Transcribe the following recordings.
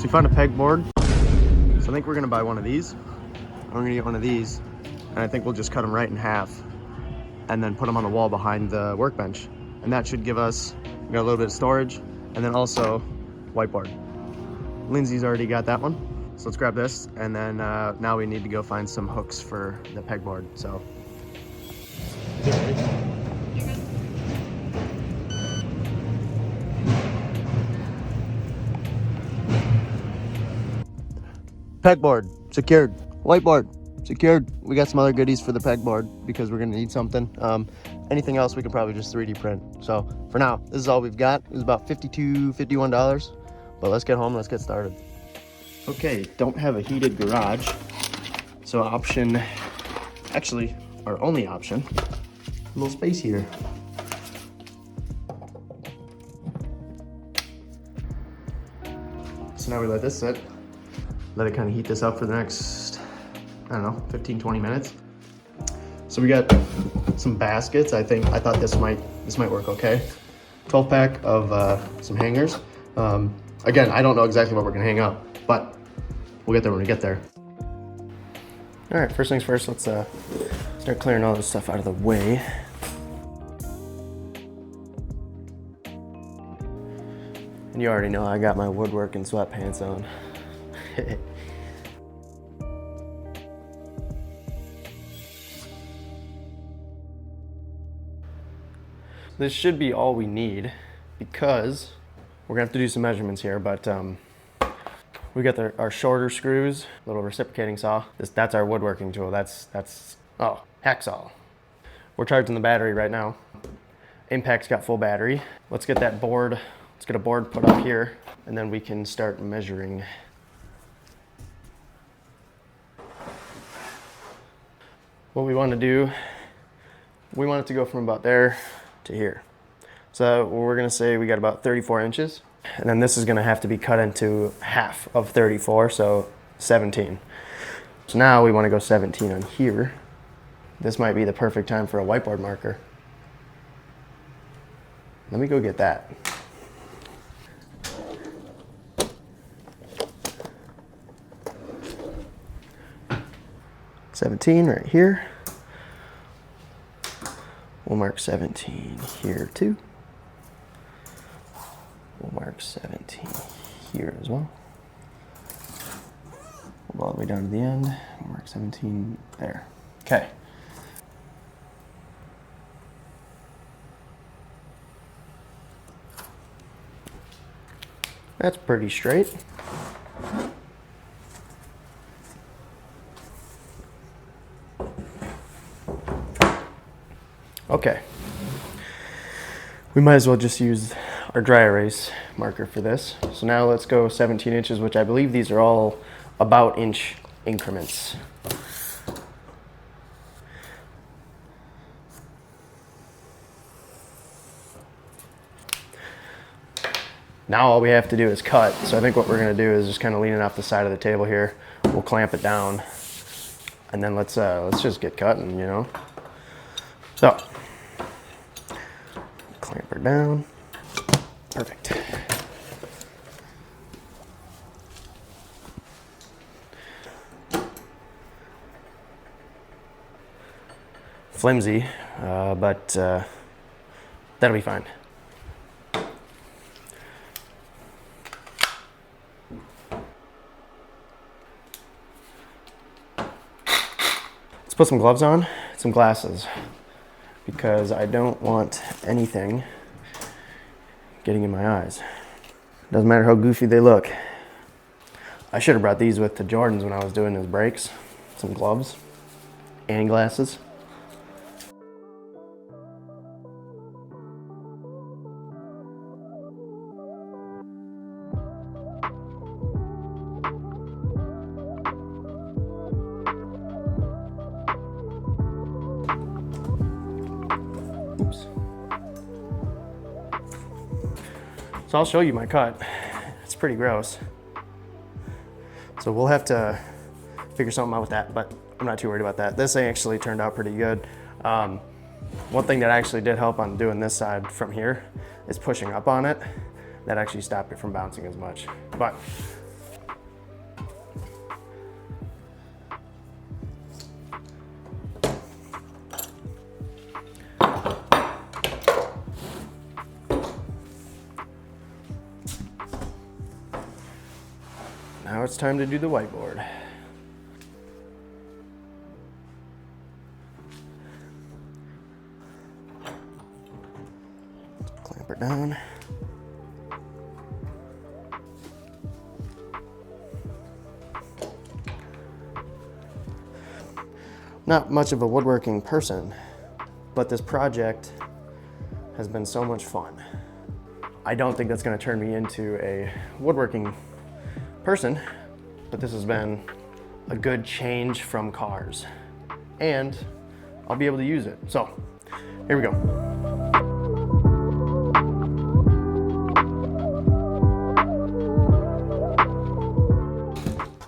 we found a pegboard. So I think we're gonna buy one of these. I'm gonna get one of these, and I think we'll just cut them right in half and then put them on the wall behind the workbench. And that should give us, we got a little bit of storage, and then also whiteboard. Lindsay's already got that one. So let's grab this, and then now we need to go find some hooks for the pegboard, so. Pegboard, secured. Whiteboard, secured. We got some other goodies for the pegboard because we're gonna need something. Anything else we can probably just 3D print. So for now, this is all we've got. It was about $52, $51, but let's get home, let's get started. Okay, don't have a heated garage. So option, actually our only option, a little space heater. So now we let this sit. Let it kind of heat this up for the next, I don't know, 15, 20 minutes. So we got some baskets. I thought this might work okay. 12 pack of some hangers. Again, I don't know exactly what we're gonna hang up, but we'll get there when we get there. All right, first things first, let's start clearing all this stuff out of the way. And you already know I got my woodworking sweatpants on. This should be all we need because we're gonna have to do some measurements here, but we got our shorter screws, little reciprocating saw. That's our woodworking tool. That's hacksaw. We're charging the battery right now. Impact's got full battery. Let's get that board, let's get a board put up here, and then we can start measuring. What we want to do, we want it to go from about there to here. So we're gonna say we got about 34 inches. And then this is gonna have to be cut into half of 34, so 17. So now we wanna go 17 on here. This might be the perfect time for a whiteboard marker. Let me go get that. $17 right here. We'll mark 17 here too. We'll mark 17 here as well. We'll go all the way down to the end. We'll mark 17 there. Okay. That's pretty straight. Okay, we might as well just use our dry erase marker for this. So now let's go 17 inches, which I believe these are all about inch increments. Now all we have to do is cut. So I think what we're gonna do is just kind of lean it off the side of the table here. We'll clamp it down, and then let's just get cutting, you know. So, clamp her down. Perfect. Flimsy, but that'll be fine. Let's put some gloves on, some glasses, because I don't want anything getting in my eyes. Doesn't matter how goofy they look. I should have brought these with to Jordan's when I was doing his breaks. Some gloves and glasses. Oops. So I'll show you my cut. It's pretty gross. So we'll have to figure something out with that, but I'm not too worried about that. This actually turned out pretty good. One thing that actually did help on doing this side from here is pushing up on it. That actually stopped it from bouncing as much. But it's time to do the whiteboard. Clamp her down. Not much of a woodworking person, but this project has been so much fun. I don't think that's gonna turn me into a woodworking person, but this has been a good change from cars, and I'll be able to use it. So, here we go.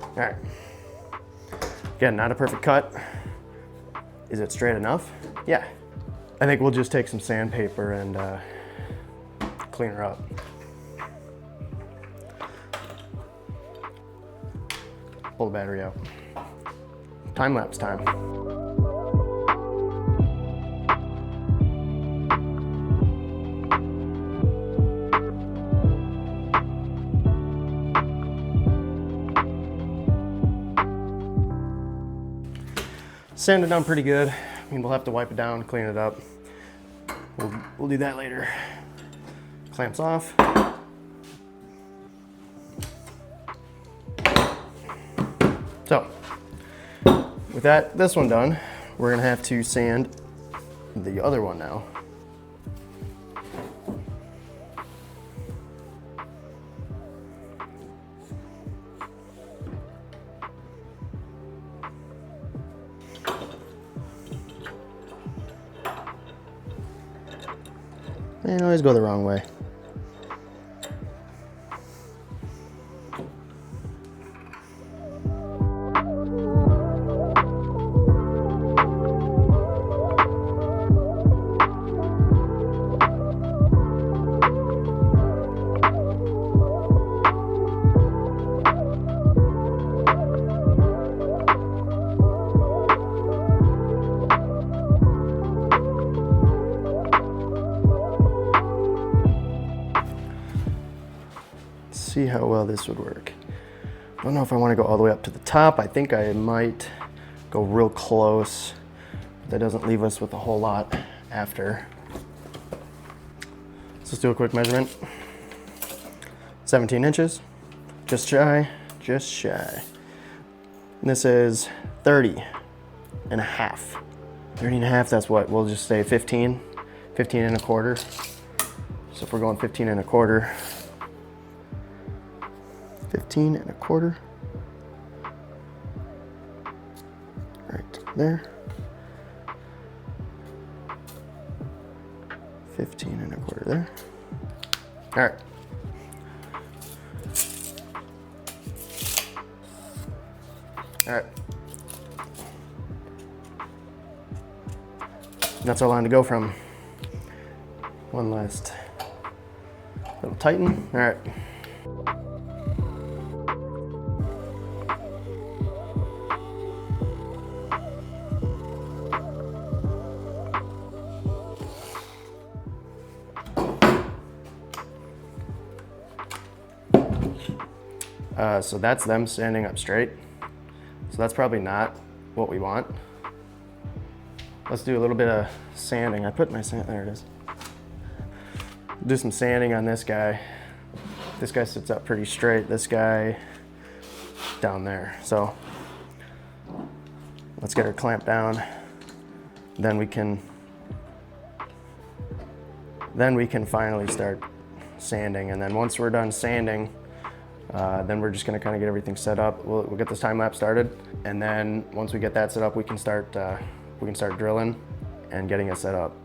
All right, again, not a perfect cut. Is it straight enough? Yeah. I think we'll just take some sandpaper and clean her up. Pull the battery out. Time-lapse time. Sanded down pretty good. I mean, we'll have to wipe it down, clean it up. We'll do that later. Clamps off. So, with this one done, we're gonna have to sand the other one now. And always go the wrong way. See how well this would work. I don't know if I want to go all the way up to the top. I think I might go real close. But that doesn't leave us with a whole lot after. Let's do a quick measurement. 17 inches, just shy, just shy. And this is 30 and a half. 30 and a half, that's what, we'll just say 15, 15 and a quarter. So if we're going 15 and a quarter, 15 and a quarter, right there, 15 and a quarter there. All right. All right. That's our line to go from. One last little tighten. All right. So that's them standing up straight. So that's probably not what we want. Let's do a little bit of sanding. I put my sand, there it is. Do some sanding on this guy. This guy sits up pretty straight. This guy down there. So let's get her clamped down. Then we can finally start sanding. And then once we're done sanding, then we're just gonna kind of get everything set up. We'll get this time lapse started, and then once we get that set up, we can start drilling and getting it set up.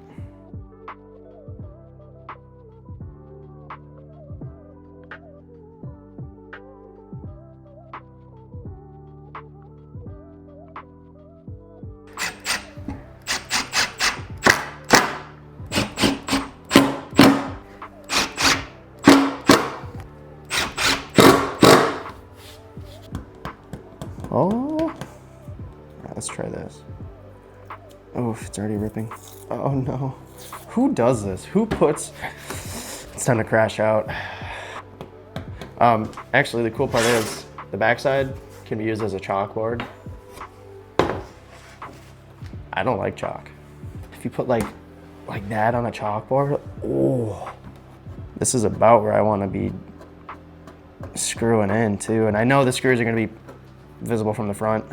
Oh, right, let's try this. Oh, it's already ripping. Oh no. Who does this? Who puts, it's time to crash out. Actually, the cool part is The backside can be used as a chalkboard. I don't like chalk. If you put like that on a chalkboard, oh, this is about where I want to be screwing in too. And I know the screws are going to be visible from the front.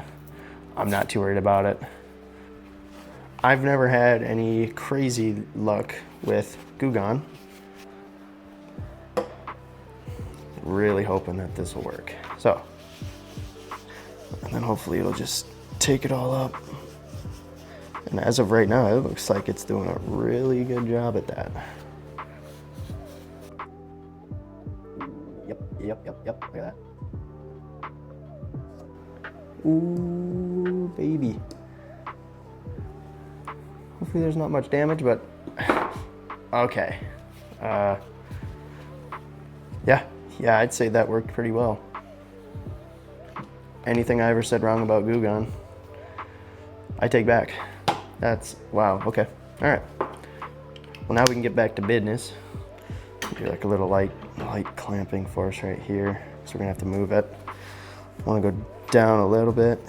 I'm not too worried about it. I've never had any crazy luck with Goo Gone. Really hoping that this will work. So, and then hopefully it'll just take it all up. And as of right now, it looks like it's doing a really good job at that. Yep. Look at that. Ooh, baby. Hopefully there's not much damage, but okay. Yeah, I'd say that worked pretty well. Anything I ever said wrong about Goo Gone, I take back. That's, wow, okay. All right. Well, now we can get back to business. Do like a little light clamping force right here. So we're gonna have to move it. I wanna go down a little bit.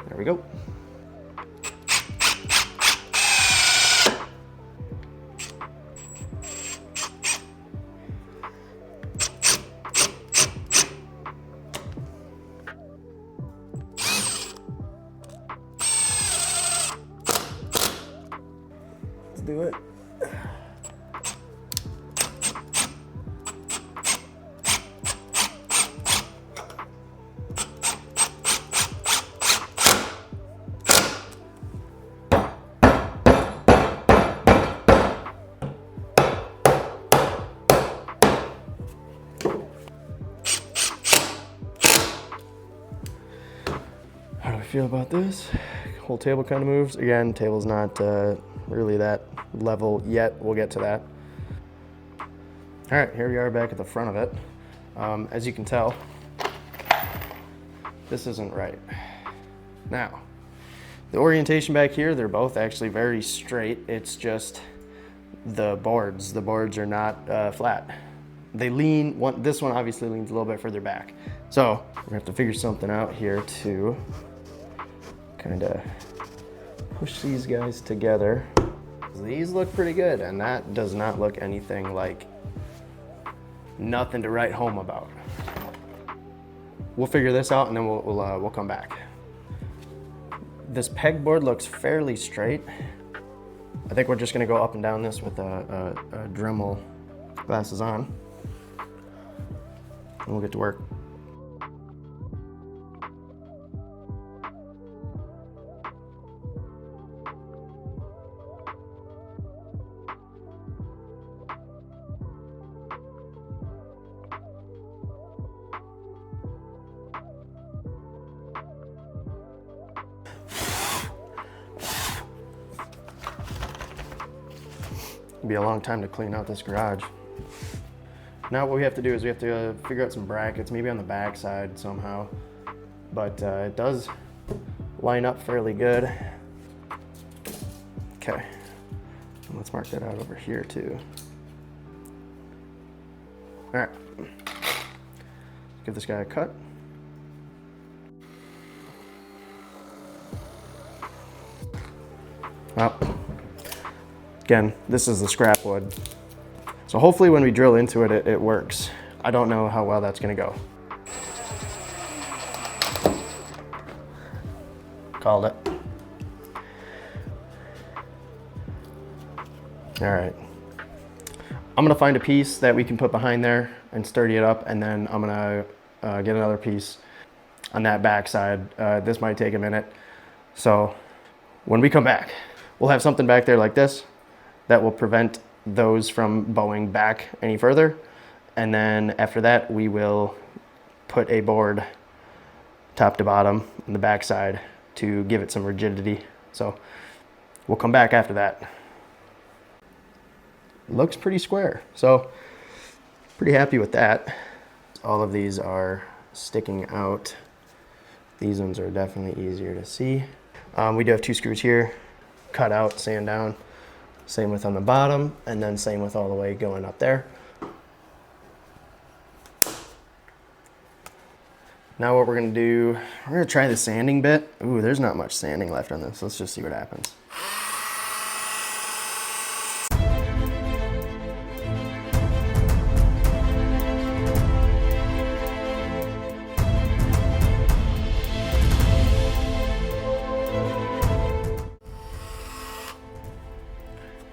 There we go. Let's do it. How do I feel about this? Whole table kind of moves. Again, table's not really that level yet. We'll get to that. All right, here we are back at the front of it. As you can tell, this isn't right. Now, the orientation back here, they're both actually very straight. It's just the boards. The boards are not flat. They lean, this one obviously leans a little bit further back. So we're gonna have to figure something out here to kind of push these guys together. These look pretty good, and that does not look anything like nothing to write home about. We'll figure this out and then we'll come back. This pegboard looks fairly straight. I think we're just gonna go up and down this with a Dremel glasses on. And we'll get to work. It'll be a long time to clean out this garage. Now what we have to do is we have to figure out some brackets, maybe on the back side somehow. But it does line up fairly good. Okay, let's mark that out over here too. All right, give this guy a cut. Well, again, this is the scrap wood. So hopefully when we drill into it, it works. I don't know how well that's gonna go. Called it. All right. I'm gonna find a piece that we can put behind there and sturdy it up, and then I'm gonna get another piece on that back side. This might take a minute. So when we come back, we'll have something back there like this that will prevent those from bowing back any further. And then after that, we will put a board top to bottom on the back side to give it some rigidity. So we'll come back after that. Looks pretty square, so pretty happy with that. All of these are sticking out. These ones are definitely easier to see. We do have 2 screws here, cut out, sand down. Same with on the bottom, and then same with all the way going up there. Now what we're gonna do, we're gonna try the sanding bit. Ooh, there's not much sanding left on this. Let's just see what happens.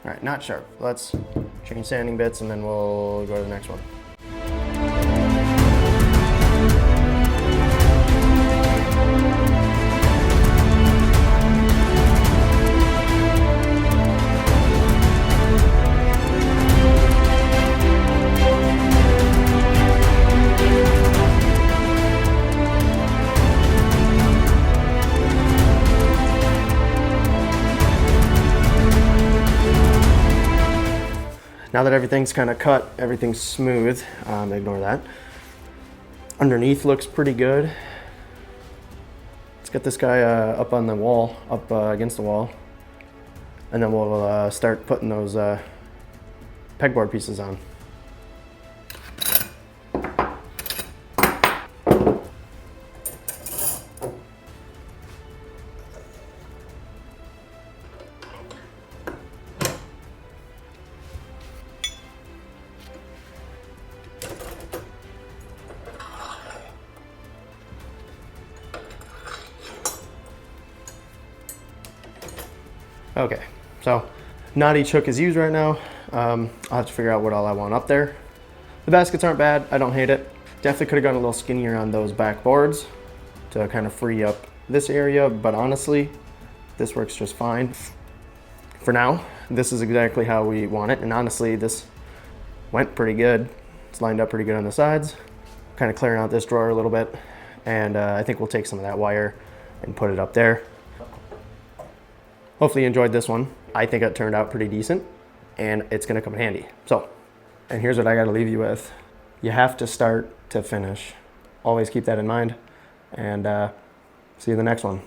All right, not sharp. Let's change sanding bits and then we'll go to the next one. Now that everything's kind of cut, everything's smooth, ignore that. Underneath looks pretty good. Let's get this guy up on the wall, up against the wall. And then we'll start putting those pegboard pieces on. Okay, so not each hook is used right now. I'll have to figure out what all I want up there. The baskets aren't bad, I don't hate it. Definitely could have gone a little skinnier on those back boards to kind of free up this area, but honestly, this works just fine. For now, this is exactly how we want it, and honestly, this went pretty good. It's lined up pretty good on the sides. Kind of clearing out this drawer a little bit, and I think we'll take some of that wire and put it up there. Hopefully you enjoyed this one. I think it turned out pretty decent and it's gonna come in handy. So, and here's what I gotta leave you with. You have to start to finish. Always keep that in mind, and see you in the next one.